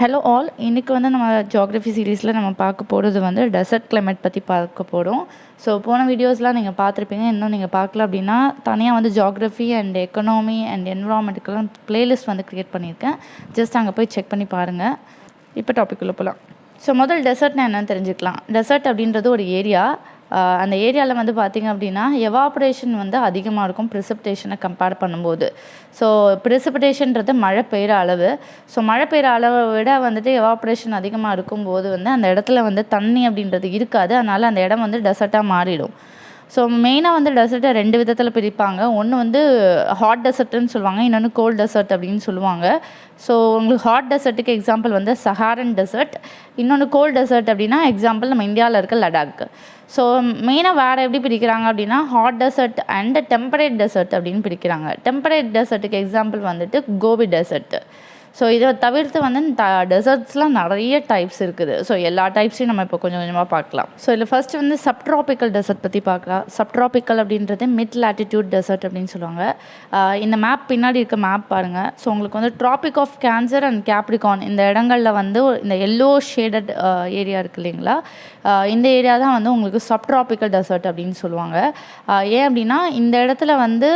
Hello all, இன்றைக்கி வந்து நம்ம ஜியாகிரஃபி சீரீஸில் நம்ம பார்க்க போகிறது வந்து டெசர்ட் கிளைமேட் பற்றி பார்க்க போகிறோம். ஸோ போன வீடியோஸ்லாம் நீங்கள் பார்த்துருப்பீங்க. இன்னும் நீங்கள் பார்க்கல அப்படின்னா தனியாக வந்து ஜியாகிரஃபி அண்ட் எக்கனாமி அண்ட் என்விரான்மெண்ட்டுக்கெல்லாம் பிளேலிஸ்ட் வந்து க்ரியேட் பண்ணியிருக்கேன். ஜஸ்ட் அங்கே போய் செக் பண்ணி பாருங்கள். இப்போ டாபிக்குள்ளே போகலாம். ஸோ முதல் டெசர்ட்னா என்னென்னு தெரிஞ்சுக்கலாம். டெசர்ட் அப்படின்றது ஒரு ஏரியா. அந்த ஏரியாவில் வந்து பார்த்திங்க அப்படின்னா எவாப்ரேஷன் வந்து அதிகமாக இருக்கும் ப்ரிசிபிடேஷனை கம்பேர் பண்ணும்போது. ஸோ ப்ரிசிபிடேஷன்றது மழை பெய்கிற அளவு. ஸோ மழை பெய்கிற அளவை விட வந்துட்டு எவாப்ரேஷன் அதிகமாக இருக்கும்போது வந்து அந்த இடத்துல வந்து தண்ணி அப்படின்றது இருக்காது. அதனால் அந்த இடம் வந்து டெசர்ட்டாக மாறிடும். ஸோ மெயினாக வந்து டெசர்ட்டை ரெண்டு விதத்தில் பிரிப்பாங்க. ஒன்று வந்து ஹாட் டெசர்ட்டுன்னு சொல்லுவாங்க, இன்னொன்று கோல்ட் டெசர்ட் அப்படின்னு சொல்லுவாங்க. ஸோ உங்களுக்கு ஹாட் டெசர்ட்டுக்கு எக்ஸாம்பிள் வந்து சஹாரன் டெசர்ட், இன்னொன்று கோல்ட் டெசர்ட் அப்படின்னா எக்ஸாம்பிள் நம்ம இந்தியாவில் இருக்க லடாக். ஸோ மெயினாக வேறு எப்படி பிரிக்கிறாங்க அப்படின்னா hot desert and temperate desert அப்படின்னு பிரிக்கிறாங்க. டெம்பரேட் டெசர்ட்டுக்கு எக்ஸாம்பிள் வந்துட்டு கோபி டெசர்ட். ஸோ இதை தவிர்த்து வந்து டெசர்ட்ஸ்லாம் நிறைய டைப்ஸ் இருக்குது. ஸோ எல்லா டைப்ஸையும் நம்ம இப்போ கொஞ்சம் கொஞ்சமாக பார்க்கலாம். ஸோ இதில் ஃபஸ்ட்டு வந்து சப்ட்ராபிக்கல் டெசர்ட் பற்றி பார்க்கலாம். சப்ட்ராபிக்கல் அப்படின்றது மிட் லேட்டிடியூட் டெசர்ட் அப்படின்னு சொல்லுவாங்க. இந்த மேப் பின்னாடி இருக்க மேப் பாருங்கள். ஸோ உங்களுக்கு வந்து Tropic of Cancer and Capricorn இந்த இடங்களில் வந்து இந்த எல்லோ ஷேடட் ஏரியா இருக்குது இல்லைங்களா, இந்த ஏரியா தான் வந்து உங்களுக்கு சப்ட்ராபிக்கல் டெசர்ட் அப்படின்னு சொல்லுவாங்க. ஏன் அப்படின்னா இந்த இடத்துல வந்து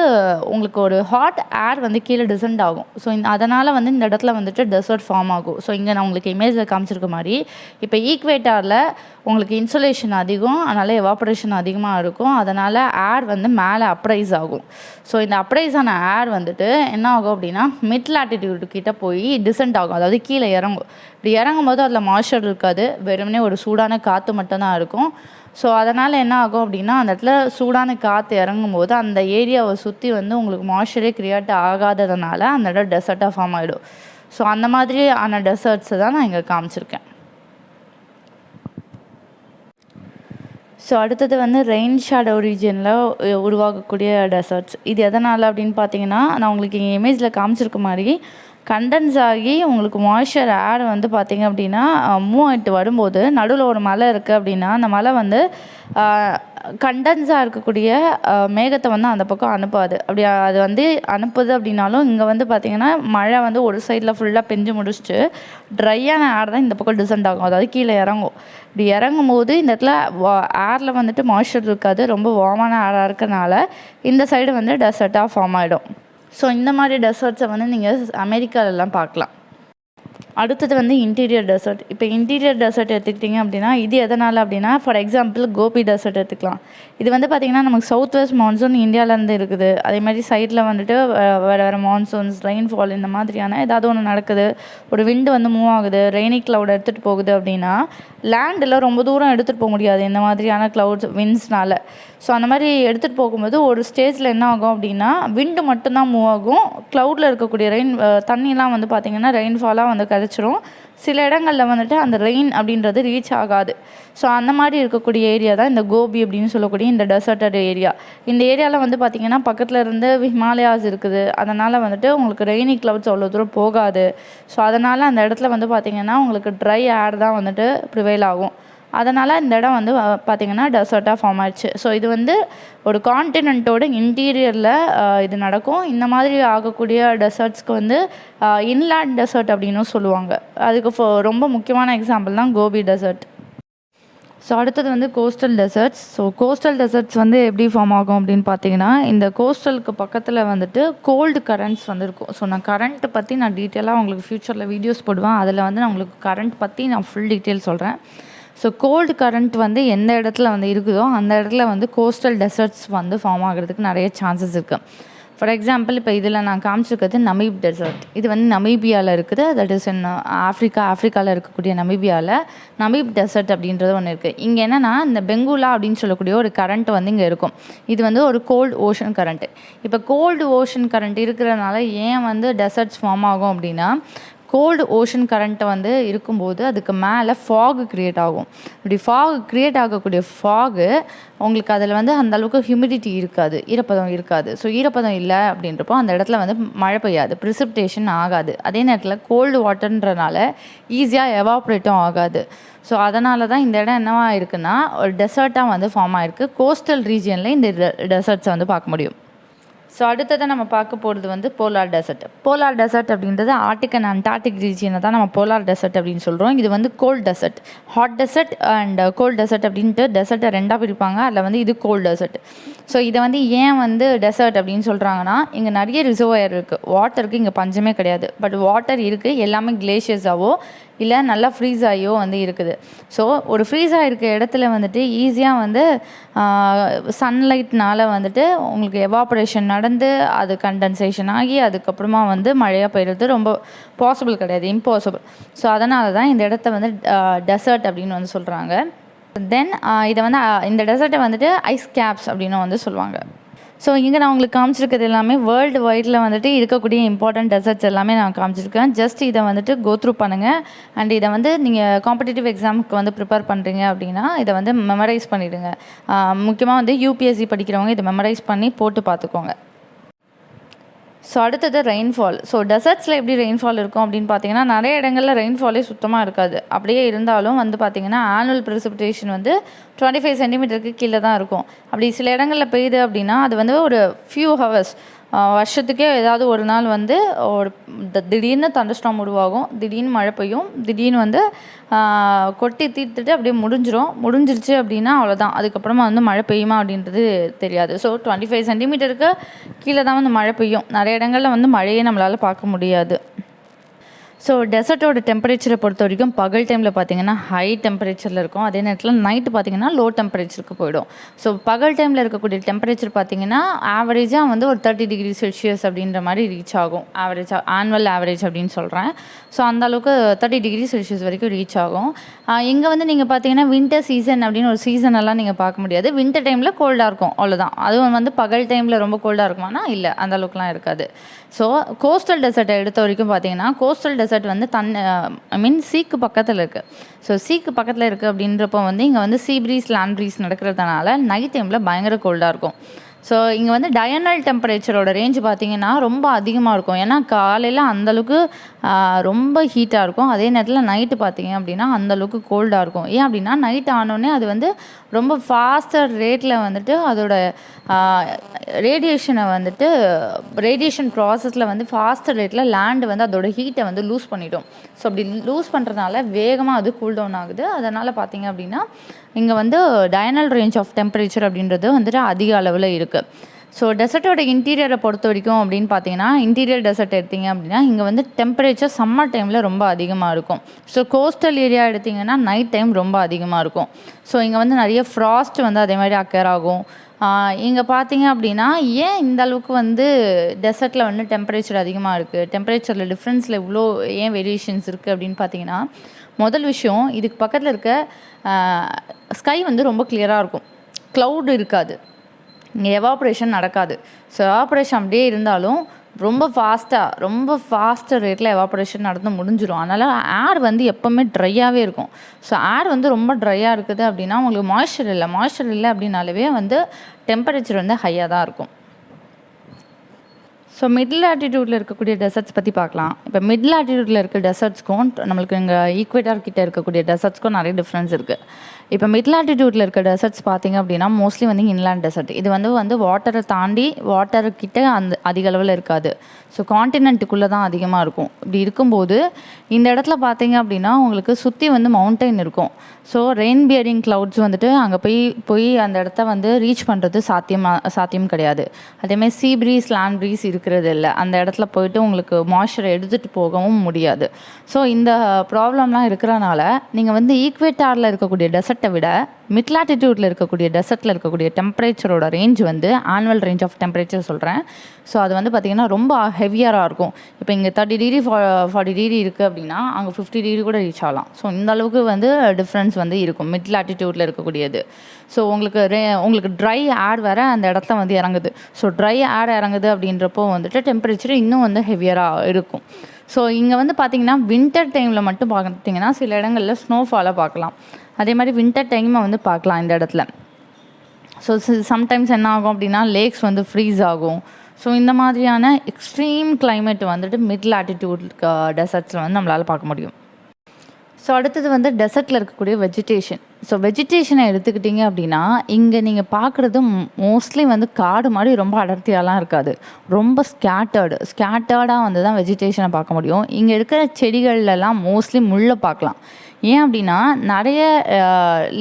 உங்களுக்கு ஒரு ஹாட் ஏர் வந்து கீழே டிசெண்ட் ஆகும். ஸோ அதனால் வந்து இந்த இடத்துல வந்துட்டு டெசர்ட் ஃபார்ம் ஆகும். ஸோ இங்கே நான் உங்களுக்கு இமேஜில் காமிச்சிருக்க மாதிரி இப்போ ஈக்வேட்டாரில் உங்களுக்கு இன்சுலேஷன் அதிகம், அதனால் எவாபரேஷன் அதிகமாக இருக்கும். அதனால் ஏர் வந்து மேலே அப்ரைஸ் ஆகும். ஸோ இந்த அப்ரைஸ் ஆன ஏர் வந்துட்டு என்ன ஆகும் அப்படின்னா மிட் லேட்டிடியூடு கிட்டே போய் டிசெண்ட் ஆகும், அதாவது கீழே இறங்கும். இப்படி இறங்கும் போது அதில் மாய்ஸ்சர் இருக்காது, வெறுமனே ஒரு சூடான காற்று மட்டும்தான் இருக்கும். ஸோ அதனால் என்ன ஆகும் அப்படின்னா அந்த இடத்துல சூடான காற்று இறங்கும்போது அந்த ஏரியாவை சுற்றி வந்து உங்களுக்கு மாய்ஸ்சரே க்ரியேட் ஆகாததுனால அந்த இடம் டெசர்ட்டாக ஃபார்ம் ஆகிடும். ஸோ அந்த மாதிரியான டெசர்ட்ஸை தான் நான் இங்கே காமிச்சிருக்கேன். ஸோ அடுத்தது வந்து ரெயின் ஷேடோ ரீஜனில் உருவாகக்கூடிய டெசர்ட்ஸ். இது எதனால் அப்படின்னு பார்த்தீங்கன்னா நான் உங்களுக்கு இங்கே இமேஜில் காமிச்சிருக்க மாதிரி கண்டென்ஸ் ஆகி உங்களுக்கு மாய்ஸ்சர் ஏர் வந்து பார்த்திங்க அப்படின்னா மூவ் ஆகிட்டு வரும்போது நடுவில் ஒரு மலை இருக்குது அப்படின்னா அந்த மலை வந்து கண்டென்ஸாக இருக்கக்கூடிய மேகத்தை வந்து அந்த பக்கம் அனுப்பாது. அப்படி அது வந்து அனுப்புது அப்படின்னாலும் இங்கே வந்து பார்த்திங்கன்னா மழை வந்து ஒரு சைடில் ஃபுல்லாக பெஞ்சு முடிச்சுட்டு ட்ரையான ஏர் தான் இந்த பக்கம் டிசெண்ட் ஆகும், அதாவது கீழே இறங்கும். இப்படி இறங்கும் போது இந்த இடத்துல ஏரில் வந்துட்டு மாய்ஸ்சர் இருக்காது, ரொம்ப வார்மான ஏராக இருக்கனால இந்த சைடு வந்து டெசர்ட்டாக ஃபார்ம் ஆகிடும். ஸோ இந்த மாதிரி டெசர்ட்ஸை வந்து நீங்கள் அமெரிக்காலெலாம் பார்க்கலாம். அடுத்தது வந்து இன்டீரியர் டெசர்ட். இப்போ இன்டீரியர் டெசர்ட் எடுத்துக்கிட்டிங்க அப்படின்னா இது எதனால் அப்படின்னா ஃபார் எக்ஸாம்பிள் கோபி டெசர்ட் எடுத்துக்கலாம். இது வந்து பார்த்திங்கன்னா நமக்கு சவுத் வெஸ்ட் மான்சூன் இந்தியாவிலேருந்து இருக்குது. அதே மாதிரி சைடில் வந்துட்டு வேறு வேறு மான்சூன்ஸ், ரெயின்ஃபால் இந்த மாதிரியான ஏதாவது ஒன்று நடக்குது, ஒரு விண்டு வந்து மூவ் ஆகுது, ரெய்னி க்ளவுட் எடுத்துகிட்டு போகுது அப்படின்னா லேண்டில் ரொம்ப தூரம் எடுத்துகிட்டு போக முடியாது இந்த மாதிரியான க்ளவுட்ஸ் விண்ட்ஸ்னால. ஸோ அந்த மாதிரி எடுத்துகிட்டு போகும்போது ஒரு ஸ்டேஜில் என்ன ஆகும் அப்படின்னா விண்டு மட்டும்தான் மூவ் ஆகும். க்ளவுடில் இருக்கக்கூடிய தண்ணிலாம் வந்து பார்த்திங்கன்னா ரெயின்ஃபாலாக வந்து கிடச்சிரும். சில இடங்களில் வந்துட்டு அந்த ரெயின் அப்படின்றது ரீச் ஆகாது. ஸோ அந்த மாதிரி இருக்கக்கூடிய ஏரியா தான் இந்த கோபி அப்படின்னு சொல்லக்கூடிய இந்த டெசர்ட்டட் ஏரியா. இந்த ஏரியாவில் வந்து பார்த்திங்கன்னா பக்கத்தில் இருந்து ஹிமாலயாஸ் இருக்குது. அதனால் வந்துட்டு உங்களுக்கு ரெய்னி க்ளவுட்ஸ் அவ்வளோ தூரம் போகாது. ஸோ அதனால் அந்த இடத்துல வந்து பார்த்திங்கன்னா உங்களுக்கு ட்ரை ஏர் தான் வந்துட்டு ப்ரிவைல் ஆகும். அதனால் இந்த இடம் வந்து பார்த்திங்கன்னா டெசர்ட்டாக ஃபார்ம் ஆயிடுச்சு. ஸோ இது வந்து ஒரு கான்டினென்ட்டோட இன்டீரியரில் இது நடக்கும். இந்த மாதிரி ஆகக்கூடிய டெசர்ட்ஸ்க்கு வந்து இன்லேண்ட் டெசர்ட் அப்படின்னும் சொல்லுவாங்க. அதுக்கு ரொம்ப முக்கியமான எக்ஸாம்பிள் தான் கோபி டெசர்ட். ஸோ அடுத்தது வந்து coastal desserts. So coastal desserts வந்து எப்படி ஃபார்ம் ஆகும் அப்படின்னு பார்த்தீங்கன்னா இந்த கோஸ்டலுக்கு பக்கத்தில் வந்துட்டு கோல்டு கரண்ட்ஸ் வந்து இருக்கும். ஸோ நான் கரண்ட்டை பற்றி நான் டீட்டெயிலாக உங்களுக்கு ஃப்யூச்சரில் வீடியோஸ் போடுவேன். அதில் வந்து நான் உங்களுக்கு கரண்ட் பற்றி நான் ஃபுல் டீட்டெயில் சொல்கிறேன். ஸோ கோல்டு கரண்ட் வந்து எந்த இடத்துல வந்து இருக்குதோ அந்த இடத்துல வந்து கோஸ்டல் டெசர்ட்ஸ் வந்து ஃபார்ம் ஆகிறதுக்கு நிறைய சான்சஸ் இருக்குது. ஃபார் எக்ஸாம்பிள் இப்போ இதில் நான் காமிச்சிருக்கிறது நமீப் டெசர்ட். இது வந்து நமீபியாவில் இருக்குது. தட் இஸ் இன் ஆஃப்ரிக்காவில் இருக்கக்கூடிய நமீபியாவில் நமீப் டெசர்ட் அப்படின்றது ஒன்று இருக்குது. இங்கே என்னென்னா இந்த பெங்குலா அப்படின்னு சொல்லக்கூடிய ஒரு கரண்ட் வந்து இங்கே இருக்கும். இது வந்து ஒரு கோல்டு ஓஷன் கரண்ட்டு. இப்போ கோல்டு ஓஷன் கரண்ட் இருக்கிறதுனால ஏன் வந்து டெசர்ட்ஸ் ஃபார்ம் ஆகும் அப்படின்னா கோல்டு ஓஷன் கரண்ட்டை வந்து இருக்கும்போது அதுக்கு மேலே ஃபாகு க்ரியேட் ஆகும். இப்படி ஃபாகு க்ரியேட் ஆகக்கூடிய ஃபாகு உங்களுக்கு அதில் வந்து அந்தளவுக்கு ஹியூமிடிட்டி இருக்காது, ஈரப்பதம் இருக்காது. ஸோ ஈரப்பதம் இல்லை அப்படின்றப்போ அந்த இடத்துல வந்து மழை பெய்யாது, ப்ரிசிபிடேஷன் ஆகாது. அதே நேரத்தில் கோல்டு வாட்டர்ன்றனால ஈஸியாக எவாப்ரேட்டும் ஆகாது. ஸோ அதனால தான் இந்த இடம் என்னவா இருக்குன்னா ஒரு டெசர்ட்டாக வந்து ஃபார்ம் ஆகிருக்கு. கோஸ்டல் ரீஜியனில் இந்த டெசர்ட்ஸை வந்து பார்க்க முடியும். ஸோ அடுத்ததாக நம்ம பார்க்க போகிறது வந்து போலார் டெசர்ட். போலார் டெசர்ட் அப்படின்றது ஆர்டிக் அண்ட் அண்டார்டிக் ரீஜியனை தான் நம்ம போலார் டெசர்ட் அப்படின்னு சொல்கிறோம். இது வந்து cold desert, hot desert and cold desert அப்படின்ட்டு டெசர்ட்டை ரெண்டாக பிரிப்பாங்க. அதில் வந்து இது கோல்ட் டெசர்ட். ஸோ இதை வந்து ஏன் வந்து டெசர்ட் அப்படின்னு சொல்கிறாங்கன்னா, இங்கே நிறைய ரிசர்வாயர் இருக்குது, வாட்டருக்கு இங்கே பஞ்சமே கிடையாது. பட் வாட்டர் இருக்குது, எல்லாமே கிளேஷியஸாவோ இல்லை நல்லா ஃப்ரீஸ் ஆகியோ வந்து இருக்குது. ஸோ ஒரு ஃப்ரீஸ் ஆகிருக்க இடத்துல வந்துட்டு ஈஸியாக வந்து சன்லைட்னால் வந்துட்டு உங்களுக்கு எவாப்ரேஷன் நடந்து அது கண்டென்சேஷன் ஆகி அதுக்கப்புறமா வந்து மழையாக பெய்யுறது ரொம்ப பாசிபிள் கிடையாது, இம்பாசிபிள். ஸோ அதனால தான் இந்த இடத்த வந்து டெசர்ட் அப்படின்னு வந்து சொல்கிறாங்க. தென் இதை வந்து இந்த டெசர்ட்டை வந்துட்டு ஐஸ் கேப்ஸ் அப்படின்னு வந்து சொல்லுவாங்க. ஸோ இங்கே நான் உங்களுக்கு காமிச்சிருக்கிறது எல்லாமே வேர்ல்டு வைடில் வந்துட்டு இருக்கக்கூடிய இம்பார்ட்டன்ட் டெசர்ட்ஸ் எல்லாமே நான் காமிச்சிருக்கேன். ஜஸ்ட் இதை வந்துட்டு கோத்ரூ பண்ணுங்கள். அண்ட் இதை வந்து நீங்கள் காம்படிட்டிவ் எக்ஸாமுக்கு வந்து ப்ரிப்பேர் பண்ணுறீங்க அப்படின்னா இதை வந்து மெமரைஸ் பண்ணிவிடுங்க. முக்கியமாக வந்து யூபிஎஸ்சி படிக்கிறவங்க இதை மெமரைஸ் பண்ணி போட்டு பார்த்துக்கோங்க. ஸோ அடுத்தது ரெயின்ஃபால். ஸோ டெசர்ட்ஸில் எப்படி ரெயின்ஃபால் இருக்கும் அப்படின்னு பார்த்தீங்கன்னா, நிறைய இடங்களில் ரெயின்ஃபாலே சுத்தமாக இருக்காது. அப்படியே இருந்தாலும் வந்து பார்த்திங்கன்னா ஆனுவல் ப்ரெசிபிடேஷன் வந்து 25 சென்டிமீட்டருக்கு கீழே தான் இருக்கும். அப்படி சில இடங்களில் பெய்யுது அப்படின்னா அது வந்து ஒரு ஃபியூ ஹவர்ஸ், வருஷத்துக்கே ஏதாவது ஒரு நாள் வந்து ஒரு திடீர்னு தண்டர்ஸ்டார்ம் உருவாகும், திடீர்னு மழை பெய்யும், திடீர்னு வந்து கொட்டி தீர்த்துட்டு அப்படியே முடிஞ்சிருச்சு அப்படின்னா அவ்வளோதான். அதுக்கப்புறமா வந்து மழை பெய்யுமா அப்படின்றது தெரியாது. ஸோ 25 சென்டிமீட்டருக்கு கீழே தான் வந்து மழை பெய்யும். நிறைய இடங்களில் வந்து மழையே நம்மளால் பார்க்க முடியாது. ஸோ டெசர்ட்டோட டெம்பரேச்சரை பொறுத்த வரைக்கும் பகல் டைமில் பார்த்திங்கன்னா ஹை டெம்பரேச்சரில் இருக்கும். அதே நேரத்தில் நைட்டு பார்த்திங்கன்னா லோ டெம்பரேச்சருக்கு போயிடும். ஸோ பகல் டைமில் இருக்கக்கூடிய டெம்பரேச்சர் பார்த்திங்கன்னா ஆவரேஜாக வந்து ஒரு 30 டிகிரி செல்சியஸ் அப்படின்ற மாதிரி ரீச் ஆகும். ஆனுவல் ஆவரேஜ் அப்படின்னு சொல்கிறேன். ஸோ அந்தளவுக்கு 30 டிகிரி செல்சியஸ் வரைக்கும் ரீச் ஆகும். இங்கே வந்து நீங்கள் பார்த்தீங்கன்னா வின்டர் சீசன் அப்படின்னு ஒரு சீசனெல்லாம் நீங்கள் பார்க்க முடியாது. வின்டர் டைமில் கோல்டாக இருக்கும், அவ்வளோதான். அதுவும் வந்து பகல் டைமில் ரொம்ப கோல்டாக இருக்குமானா இல்லை, அந்தளவுக்குலாம் இருக்காது. ஸோ கோஸ்டல் டெசர்ட்டை எடுத்த வரைக்கும் பார்த்தீங்கன்னா கோஸ்டல் டெசர்ட் வந்து சீக்கு பக்கத்தில் இருக்குது. ஸோ சீக்கு பக்கத்தில் இருக்குது அப்படின்றப்போ வந்து இங்கே வந்து சீ ப்ரீஸ் லேண்ட் ப்ரீஸ் நடக்கிறதுனால நைட் டைமில் பயங்கர கோல்டாக இருக்கும். ஸோ இங்கே வந்து டயர்னல் டெம்பரேச்சரோட ரேஞ்ச் பார்த்திங்கன்னா ரொம்ப அதிகமாக இருக்கும். ஏன்னா காலையில் அந்தளவுக்கு ரொம்ப ஹீட்டாக இருக்கும். அதே நேரத்தில் நைட்டு பார்த்திங்க அப்படின்னா அந்தளவுக்கு கோல்டாக இருக்கும். ஏன் அப்படின்னா நைட் ஆனோடனே அது வந்து ரொம்ப ஃபாஸ்டர் ரேட்டில் வந்துட்டு அதோட ரேடியேஷன் ப்ராசஸில் வந்து ஃபாஸ்டர் ரேட்டில் லேண்டு வந்து அதோட ஹீட்டை வந்து லூஸ் பண்ணிடும். ஸோ அப்படி லூஸ் பண்ணுறதுனால வேகமாக அது கூல் டவுன் ஆகுது. அதனால் பார்த்திங்க அப்படின்னா இங்கே வந்து டயர்னல் ரேஞ்ச் ஆஃப் டெம்பரேச்சர் அப்படின்றது வந்துட்டு அதிக அளவில் இருக்குது. ஸோ டெசர்ட்டோட இன்டீரியரை பொறுத்த வரைக்கும் அப்படின்னு பார்த்தீங்கன்னா இன்டீரியர் டெசர்ட் எடுத்திங்க அப்படின்னா இங்கே வந்து டெம்பரேச்சர் சம்மர் டைமில் ரொம்ப அதிகமாக இருக்கும். ஸோ கோஸ்டல் ஏரியா எடுத்திங்கன்னா நைட் டைம் ரொம்ப அதிகமாக இருக்கும். ஸோ இங்கே வந்து நிறைய ஃப்ராஸ்ட் வந்து அதே மாதிரி அக்கேர் ஆகும். இங்கே பார்த்தீங்க அப்படின்னா ஏன் இந்த அளவுக்கு வந்து டெசர்ட்டில் வந்து டெம்பரேச்சர் அதிகமாக இருக்குது, டெம்பரேச்சரில் டிஃப்ரென்ஸில் இவ்வளோ ஏன் வேரியேஷன்ஸ் இருக்குது அப்படின்னு பார்த்தீங்கன்னா, முதல் விஷயம் இதுக்கு பக்கத்தில் இருக்க ஸ்கை வந்து ரொம்ப கிளியராக இருக்கும், க்ளவுட் இருக்காது, இங்கே எவாப்ரேஷன் நடக்காது. ஸோ எவாப்ரேஷன் அப்படியே இருந்தாலும் ரொம்ப ஃபாஸ்ட்டாக ரேட்டில் எவாப்ரேஷன் நடந்து முடிஞ்சிடும். அதனால் ஏர் வந்து எப்போவுமே ட்ரையாகவே இருக்கும். ஸோ ஏர் வந்து ரொம்ப ட்ரையாக இருக்குது அப்படின்னா உங்களுக்கு மாய்ஸ்சர் இல்லை அப்படின்னாலே வந்து டெம்பரேச்சர் வந்து ஹையாக தான் இருக்கும். ஸோ மிடில் ஆட்டிடியூடில் இருக்கக்கூடிய டெசர்ட்ஸ் பற்றி பார்க்கலாம். இப்போ மிடில் ஆட்டிடியூடில் இருக்க டெசர்ட்ஸ்க்கும் நம்மளுக்கு இங்கே ஈக்குவேட்டர் கிட்டே இருக்கக்கூடிய டெசர்ட்ஸ்க்கும் நிறைய டிஃப்ரென்ஸ் இருக்குது. இப்போ மிடில் ஆட்டிடியூடில் இருக்க டெசர்ட்ஸ் பார்த்திங்க அப்படின்னா மோஸ்ட்லி வந்து இன்லேண்ட் டெசர்ட். இது வந்து வாட்டரை தாண்டி வாட்டர்கிட்ட அதிக அளவில் இருக்காது. ஸோ காண்டினென்ட்டுக்குள்ளே தான் அதிகமாக இருக்கும். இப்படி இருக்கும்போது இந்த இடத்துல பார்த்திங்க அப்படின்னா உங்களுக்கு சுற்றி வந்து மவுண்டைன் இருக்கும். ஸோ ரெயின் பியரிங் க்ளவுட்ஸ் வந்துட்டு அங்கே போய் அந்த இடத்த வந்து ரீச் பண்ணுறது சாத்தியம் கிடையாது. அதேமாதிரி சீ ப்ரீஸ் லேண்ட் ப்ரீஸ் இருக்கிறது இல்லை. அந்த இடத்துல போயிட்டு உங்களுக்கு மாய்ஸ்சரை எடுத்துகிட்டு போகவும் முடியாது. ஸோ இந்த ப்ராப்ளம்லாம் இருக்கிறனால நீங்கள் வந்து ஈக்குவேட்டாரில் இருக்கக்கூடிய டெசர்ட்டை விட மிட் லாட்டிடியூடில் இருக்கக்கூடிய டெசர்ட்டில் இருக்கக்கூடிய டெம்பரேச்சரோட ரேஞ்ச் வந்து ஆனுவல் ரேஞ்ச் ஆஃப் டெம்பரேச்சர் சொல்கிறேன். ஸோ அது வந்து பார்த்திங்கன்னா ரொம்ப ஹெவியராக இருக்கும். இப்போ இங்கே 30 டிகிரி 40 டிகிரி இருக்குது அப்படின்னா அங்கே 50 டிகிரி கூட ரீச் ஆகலாம். ஸோ இந்த அளவுக்கு வந்து டிஃப்ரென்ஸ் வந்து இருக்கும் மிட் லாட்டிடியூடில் இருக்கக்கூடியது. ஸோ உங்களுக்கு ட்ரை ஏர் வேறு அந்த இடத்துல வந்து இறங்குது. ஸோ ட்ரை ஏர் இறங்குது அப்படின்றப்போ வந்துட்டு டெம்பரேச்சர் இன்னும் வந்து ஹெவியராக இருக்கும். ஸோ இங்கே வந்து பார்த்திங்கன்னா வின்டர் டைமில் மட்டும் பார்த்திங்கன்னா சில இடங்களில் ஸ்னோஃபாலை பார்க்கலாம். அதே மாதிரி வின்டர் டைமை வந்து பார்க்கலாம் இந்த இடத்துல. ஸோ சம்டைம்ஸ் என்ன ஆகும் அப்படின்னா லேக்ஸ் வந்து ஃப்ரீஸ் ஆகும். ஸோ இந்த மாதிரியான எக்ஸ்ட்ரீம் கிளைமேட் வந்துட்டு மிட் லாட்டிடியூட் டெசர்ட்ஸில் வந்து நம்மளால் பார்க்க முடியும். ஸோ அடுத்தது வந்து டெசர்ட்டில் இருக்கக்கூடிய வெஜிடேஷன். ஸோ வெஜிடேஷனை எடுத்துக்கிட்டிங்க அப்படின்னா, இங்கே நீங்கள் பார்க்குறது மோஸ்ட்லி வந்து காடு மாதிரி ரொம்ப அடர்த்தியாலாம் இருக்காது. ரொம்ப ஸ்கேட்டர்டாக வந்து தான் வெஜிடேஷனை பார்க்க முடியும். இங்கே இருக்கிற செடிகள்லாம் மோஸ்ட்லி முள்ளை பார்க்கலாம். ஏன் அப்படின்னா, நிறைய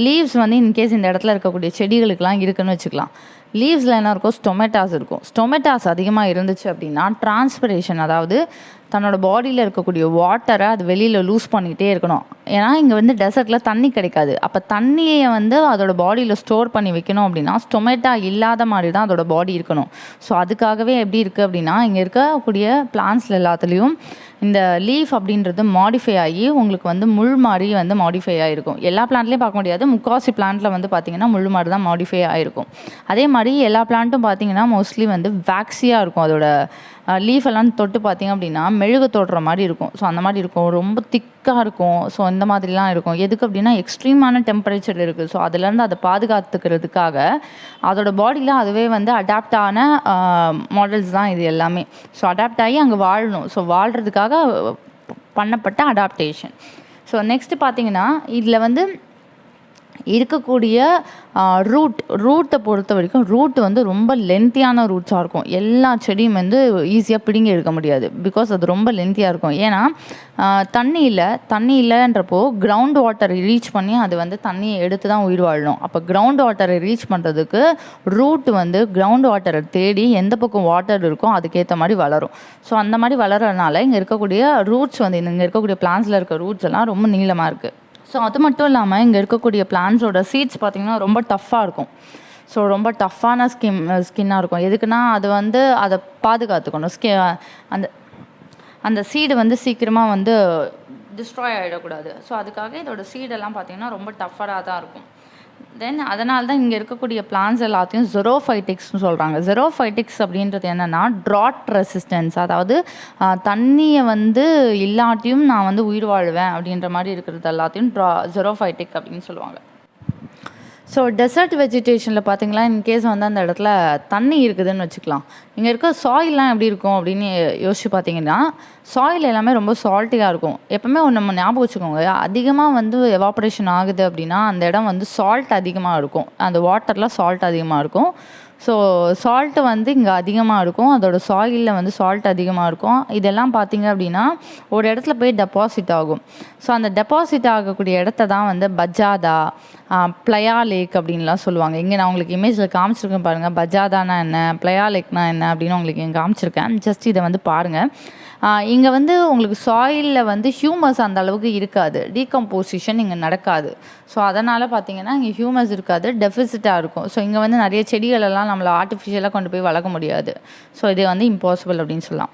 லீவ்ஸ் வந்து இன்கேஸ் இந்த இடத்துல இருக்கக்கூடிய செடிகளுக்கெல்லாம் இருக்குன்னு வச்சுக்கலாம். லீவ்ஸில் என்ன இருக்கும்? ஸ்டொமேட்டாஸ் இருக்கும். ஸ்டொமேட்டாஸ் அதிகமாக இருந்துச்சு அப்படின்னா டிரான்ஸ்பிரேஷன், அதாவது தன்னோட பாடியில் இருக்கக்கூடிய வாட்டரை அது வெளியில் லூஸ் பண்ணிகிட்டே இருக்கணும். ஏன்னா இங்கே வந்து டெசர்ட்டில் தண்ணி கிடைக்காது. அப்போ தண்ணியை வந்து அதோட பாடியில் ஸ்டோர் பண்ணி வைக்கணும் அப்படின்னா ஸ்டொமேட்டா இல்லாத மாதிரி தான் அதோட பாடி இருக்கணும். ஸோ அதுக்காகவே எப்படி இருக்குது அப்படின்னா, இங்கே இருக்கக்கூடிய பிளான்ட்ஸில் எல்லாத்துலேயும் இந்த லீஃப் அப்படின்றது மாடிஃபை ஆகி உங்களுக்கு வந்து முள் மாதிரி வந்து மாடிஃபை ஆகிருக்கும். எல்லா பிளான்ட்லேயும் பார்க்க முடியாது, முக்கால்வாசி பிளான்ட்டில் வந்து பார்த்திங்கன்னா முள் மாதிரி தான் மாடிஃபை ஆகிருக்கும். அதே மாதிரி எல்லா பிளான்ட்டும் பார்த்திங்கன்னா மோஸ்ட்லி வந்து வேக்ஸியாக இருக்கும். அதோட லீஃப் எல்லாம் தொட்டு பார்த்திங்க அப்படின்னா மெழுகு தொடுற மாதிரி இருக்கும். ஸோ அந்த மாதிரி இருக்கும், ரொம்ப திக்காக இருக்கும். ஸோ இந்த மாதிரிலாம் இருக்கும். எதுக்கு அப்படின்னா எக்ஸ்ட்ரீமான டெம்பரேச்சர் இருக்குது. ஸோ அதுலேருந்து அதை பாதுகாத்துக்கிறதுக்காக அதோட பாடியில் அதுவே வந்து அடாப்ட் ஆன மாடல்ஸ் தான் இது எல்லாமே. ஸோ அடாப்ட் ஆகி அங்கே வாழணும். ஸோ வாழ்கிறதுக்காக பண்ணப்பட்ட அடாப்டேஷன். ஸோ நெக்ஸ்ட்டு பார்த்திங்கன்னா இதில் வந்து இருக்கக்கூடிய ரூட்டை பொறுத்த வரைக்கும் ரூட் வந்து ரொம்ப லென்த்தியான ரூட்ஸாக இருக்கும். எல்லா செடியும் வந்து ஈஸியாக பிடுங்கி எடுக்க முடியாது. பிகாஸ் அது ரொம்ப லென்த்தியாக இருக்கும். ஏன்னா தண்ணி இல்லைன்றப்போ கிரவுண்ட் வாட்டரை ரீச் பண்ணி அது வந்து தண்ணியை எடுத்து தான் உயிர் வாழணும். அப்போ கிரவுண்ட் வாட்டரை ரீச் பண்ணுறதுக்கு ரூட் வந்து கிரவுண்ட் வாட்டரை தேடி எந்த பக்கம் வாட்டர் இருக்கோ அதுக்கேற்ற மாதிரி வளரும். ஸோ அந்த மாதிரி வளர்கிறதுனால இங்கே இருக்கக்கூடிய ரூட்ஸ் வந்து இங்கே இருக்கக்கூடிய பிளான்ஸில் இருக்க ரூட்ஸ் எல்லாம் ரொம்ப நீளமாக இருக்குது. ஸோ அது மட்டும் இல்லாமல் இங்கே இருக்கக்கூடிய பிளான்ஸோட சீட்ஸ் பார்த்திங்கன்னா ரொம்ப டஃப்பாக இருக்கும். ஸோ ரொம்ப டஃப்பான ஸ்கின்னாக இருக்கும். எதுக்குன்னா அது வந்து அதை பாதுகாத்துக்கணும். அந்த சீடு வந்து சீக்கிரமாக வந்து டிஸ்ட்ராய் ஆகிடக்கூடாது. ஸோ அதுக்காக இதோட சீடெல்லாம் பார்த்திங்கன்னா ரொம்ப டஃப்பராக தான் இருக்கும். தென் அதனால தான் இங்கே இருக்கக்கூடிய பிளான்ஸ் எல்லாத்தையும் ஜெரோஃபைட்டிக்ஸ்னு சொல்கிறாங்க. ஜெரோஃபைட்டிக்ஸ் அப்படின்றது என்னென்னா ட்ராட் ரெசிஸ்டன்ஸ், அதாவது தண்ணியை வந்து இல்லாட்டியும் நான் வந்து உயிர் வாழ்வேன் அப்படின்ற மாதிரி இருக்கிறது எல்லாத்தையும் ஜெரோஃபைட்டிக் அப்படின்னு சொல்லுவாங்க. ஸோ டெசர்ட் வெஜிடேஷனில் பார்த்திங்களா, இன்கேஸ் வந்து அந்த இடத்துல தண்ணி இருக்குதுன்னு வச்சுக்கலாம். இங்கே இருக்க சாயில்லாம் எப்படி இருக்கும் அப்படின்னு யோசிச்சு பார்த்தீங்கன்னா, சாயில் எல்லாமே ரொம்ப சால்ட்டியாக இருக்கும். எப்போவுமே நம்ம ஞாபகம் வச்சுக்கோங்க, அதிகமாக வந்து எவாப்ரேஷன் ஆகுது அப்படின்னா அந்த இடம் வந்து சால்ட் அதிகமாக இருக்கும். அந்த வாட்டரில் சால்ட் அதிகமாக இருக்கும். ஸோ சால்ட்டு வந்து இங்கே அதிகமாக இருக்கும். அதோட சாயிலில் வந்து சால்ட் அதிகமாக இருக்கும். இதெல்லாம் பார்த்திங்க அப்படின்னா ஒரு இடத்துல போய் டெபாசிட் ஆகும். ஸோ அந்த டெபாசிட் ஆகக்கூடிய இடத்த தான் வந்து பஜாதா, பிளயா லேக் அப்படின்லாம் சொல்லுவாங்க. இங்கே நான் உங்களுக்கு இமேஜில் காமிச்சிருக்கேன் பாருங்கள். பஜாதானா என்ன, பிளயா லேக்னா என்ன அப்படின்னு உங்களுக்கு இங்கே காமிச்சிருக்கேன். ஜஸ்ட் இதை வந்து பாருங்கள். இங்கே வந்து உங்களுக்கு சாயிலில் வந்து ஹியூமஸ் அந்த அளவுக்கு இருக்காது. டீகம்போசிஷன் இங்கே நடக்காது. ஸோ அதனால் பார்த்திங்கன்னா இங்கே ஹியூமஸ் இருக்காது, டெஃபிசிட்டாக இருக்கும். ஸோ இங்கே வந்து நிறைய செடிகளெல்லாம் நம்மளை ஆர்டிஃபிஷியலாக கொண்டு போய் வளர்க்க முடியாது. ஸோ இது வந்து இம்பாசிபிள் அப்படின்னு சொல்லலாம்.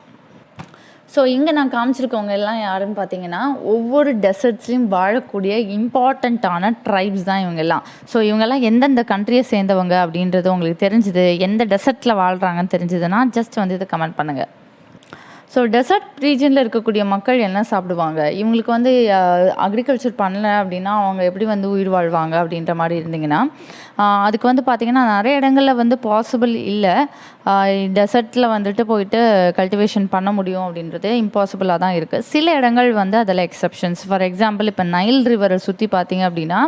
ஸோ இங்கே நான் காமிச்சிருக்கவங்க எல்லாம் யாருன்னு பார்த்தீங்கன்னா ஒவ்வொரு டெசர்ட்ஸ்லையும் வாழக்கூடிய இம்பார்ட்டண்ட்டான ட்ரைப்ஸ் தான் இவங்கெல்லாம். ஸோ இவங்கெல்லாம் எந்தெந்த கண்ட்ரியை சேர்ந்தவங்க அப்படின்றது உங்களுக்கு தெரிஞ்சுது, எந்த டெசர்ட்டில் வாழ்கிறாங்கன்னு தெரிஞ்சுதுன்னா ஜஸ்ட் வந்து இதை கமெண்ட் பண்ணுங்கள். ஸோ டெசர்ட் ரீஜனில் இருக்கக்கூடிய மக்கள் என்ன சாப்பிடுவாங்க, இவங்களுக்கு வந்து அக்ரிகல்ச்சர் பண்ணல அப்படின்னா அவங்க எப்படி வந்து உயிர் வாழ்வாங்க அப்படின்ற மாதிரி இருந்தீங்கன்னா, அதுக்கு வந்து பார்த்திங்கன்னா நிறைய இடங்களில் வந்து பாசிபிள் இல்லை. டெசர்ட்டில் வந்துட்டு போயிட்டு கல்டிவேஷன் பண்ண முடியும் அப்படின்றது இம்பாசிபிளாக தான் இருக்குது. சில இடங்கள் வந்து அதில் எக்ஸப்ஷன்ஸ். ஃபார் எக்ஸாம்பிள் இப்போ நைல் ரிவரை சுற்றி பார்த்திங்க அப்படின்னா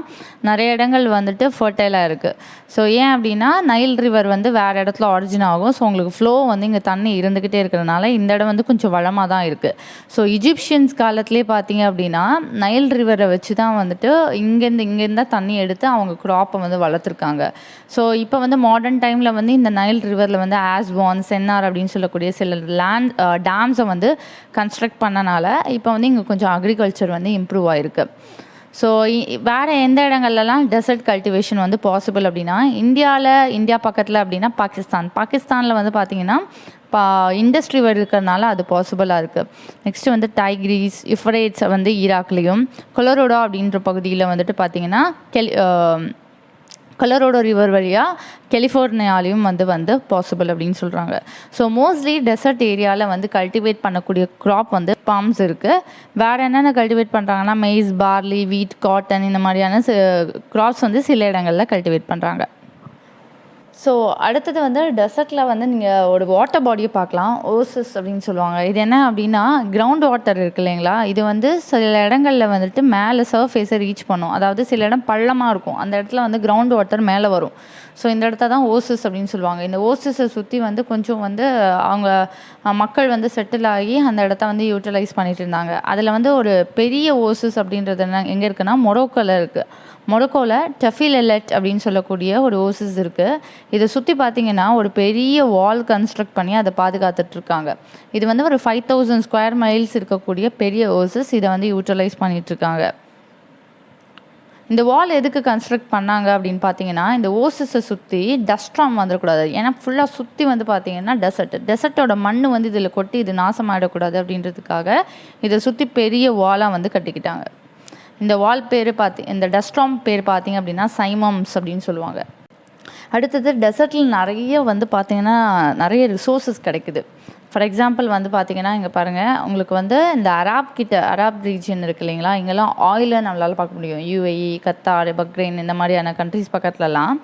நிறைய இடங்கள் வந்துட்டு ஃபர்டைலாக இருக்குது. ஸோ ஏன் அப்படின்னா நைல் ரிவர் வந்து வேறு இடத்துல ஆரிஜின் ஆகும். ஸோ உங்களுக்கு ஃப்ளோ வந்து இங்கே தண்ணி இருந்துக்கிட்டே இருக்கிறதுனால இந்த இடம் வந்து கொஞ்சம் வளமாக தான் இருக்குது. ஸோ இஜிப்ஷியன்ஸ் காலத்துலேயே பார்த்திங்க அப்படின்னா நைல் ரிவரை வச்சு தான் வந்துட்டு இங்கேருந்து தண்ணி எடுத்து அவங்க க்ராப்பை வந்து வளர்த்துருக்காங்க. ஸோ இப்போ வந்து மாடர்ன் டைமில் வந்து இந்த நைல் ரிவரில் வந்து ஆஸ்வான், சென்னார் அப்படின்னு சொல்லக்கூடிய சில டேம்ஸை வந்து கன்ஸ்ட்ரக்ட் பண்ணனால இப்போ வந்து இங்கே கொஞ்சம் அக்ரிகல்ச்சர் வந்து இம்ப்ரூவ் ஆகிருக்கு. ஸோ வேறு எந்த இடங்கள்லாம் டெசர்ட் கல்டிவேஷன் வந்து பாசிபிள் அப்படின்னா இந்தியா பக்கத்தில் அப்படின்னா பாகிஸ்தானில் வந்து பார்த்திங்கன்னா இண்டஸ் ரிவர் இருக்கிறதுனால அது பாசிபிளாக இருக்குது. நெக்ஸ்ட்டு வந்து டைக்ரீஸ், யுஃப்ரேட்ஸ் வந்து ஈராக்லேயும், கொலரோடோ அப்படின்ற பகுதியில் வந்துட்டு பார்த்திங்கன்னா கொலரோடோ ரிவர் வழியாக கலிஃபோர்னியாலையும் வந்து பாசிபிள் அப்படின்னு சொல்கிறாங்க. ஸோ மோஸ்ட்லி டெசர்ட் ஏரியாவில் வந்து கல்டிவேட் பண்ணக்கூடிய க்ராப் வந்து பாம்ஸ் இருக்குது. வேறு என்னென்ன கல்டிவேட் பண்ணுறாங்கன்னா மெய்ஸ், பார்லி, வீட், காட்டன் இந்த மாதிரியான க்ராப்ஸ் வந்து சில இடங்களில் கல்டிவேட் பண்ணுறாங்க. ஸோ அடுத்தது வந்து டெசர்ட்டில் வந்து நீங்கள் ஒரு வாட்டர் பாடியை பார்க்கலாம். ஓசஸ் அப்படின்னு சொல்லுவாங்க. இது என்ன அப்படின்னா, கிரவுண்ட் வாட்டர் இருக்கு இல்லைங்களா, இது வந்து சில இடங்களில் வந்துட்டு மேலே சர்ஃபேஸை ரீச் பண்ணும். அதாவது சில இடம் பள்ளமாக இருக்கும், அந்த இடத்துல வந்து கிரவுண்ட் வாட்டர் மேலே வரும். ஸோ இந்த இடத்த தான் ஓசஸ் அப்படின்னு சொல்லுவாங்க. இந்த ஓசஸை சுற்றி வந்து கொஞ்சம் வந்து அவங்க மக்கள் வந்து செட்டில் ஆகி அந்த இடத்த வந்து யூட்டிலைஸ் பண்ணிட்டு இருந்தாங்க. அதில் வந்து ஒரு பெரிய ஓசஸ் அப்படின்றது எங்கே இருக்குன்னா, மொரோக்கோவில் இருக்குது. மொரோக்கோவில் டெஃபில் எலெட் அப்படின்னு சொல்லக்கூடிய ஒரு ஓசஸ் இருக்குது. இதை சுற்றி பார்த்தீங்கன்னா ஒரு பெரிய வால் கன்ஸ்ட்ரக்ட் பண்ணி அதை பாதுகாத்துட்ருக்காங்க. இது வந்து ஒரு 5000 ஸ்கொயர் மைல்ஸ் இருக்கக்கூடிய பெரிய ஓசஸ். இதை வந்து யூட்டிலைஸ் பண்ணிகிட்ருக்காங்க. இந்த வால் எதுக்கு கன்ஸ்ட்ரக்ட் பண்ணாங்க அப்படின்னு பார்த்தீங்கன்னா, இந்த ஓசஸை சுற்றி டஸ்ட்ராம் வந்துடக்கூடாது. ஏன்னா ஃபுல்லாக சுற்றி வந்து பார்த்தீங்கன்னா டெசர்ட்டோட மண் வந்து இதில் கொட்டி இது நாசமாகிடக்கூடாது அப்படின்றதுக்காக இதை சுற்றி பெரிய வாலாக வந்து கட்டிக்கிட்டாங்க. இந்த வால் பேர் இந்த டஸ்ட்ராம் பேர் பார்த்தீங்க அப்படின்னா சைமம்ஸ் அப்படின்னு சொல்லுவாங்க. அடுத்தது டெசர்ட்டில் நிறைய வந்து பார்த்திங்கன்னா நிறைய ரிசோர்ஸஸ் கிடைக்குது. ஃபார் எக்ஸாம்பிள் வந்து பார்த்திங்கன்னா இங்கே பாருங்கள், உங்களுக்கு வந்து இந்த அரப் ரீஜன் இருக்குது இல்லைங்களா, இங்கெல்லாம் ஆயிலை நம்மளால் பார்க்க முடியும். UAE, கத்தார், பக்ரைன் இந்த மாதிரியான கண்ட்ரிஸ் பக்கத்துலலாம்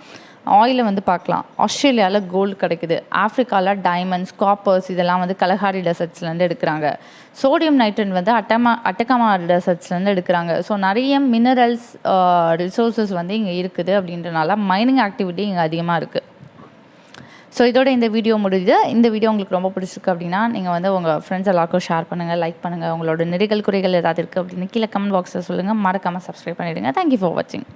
ஆயிலை வந்து பார்க்கலாம். ஆஸ்திரேலியாவில் கோல்டு கிடைக்குது. ஆஃப்ரிக்காவில் டைமண்ட்ஸ், காப்பர்ஸ் இதெல்லாம் வந்து கலஹாரி டெசர்ட்ஸ்லேருந்து எடுக்கிறாங்க. சோடியம் நைட்ரேட் வந்து அட்டகாமா டெசர்ட்ஸ்லேருந்து எடுக்கிறாங்க. ஸோ நிறைய மினரல்ஸ் ரிசோர்ஸஸ் வந்து இங்கே இருக்குது. அப்படின்றனால மைனிங் ஆக்டிவிட்டி இங்கே அதிகமாக இருக்குது. ஸோ இதோட இந்த வீடியோ முடியுது. இந்த வீடியோ உங்களுக்கு ரொம்ப பிடிச்சிருக்கு அப்படின்னா நீங்கள் வந்து உங்கள் ஃப்ரெண்ட்ஸ் எல்லாருக்கும் ஷேர் பண்ணுங்கள், லைக் பண்ணுங்கள். உங்களோட நிறைகள் குறைகள் ஏதாவது இருக்குது அப்படின்னு கீழே கமெண்ட் பாக்ஸில் சொல்லுங்கள். மறக்காமல் சப்ஸ்கிரைப் பண்ணிவிடுங்க. தேங்க்யூ ஃபார் வாட்சிங்.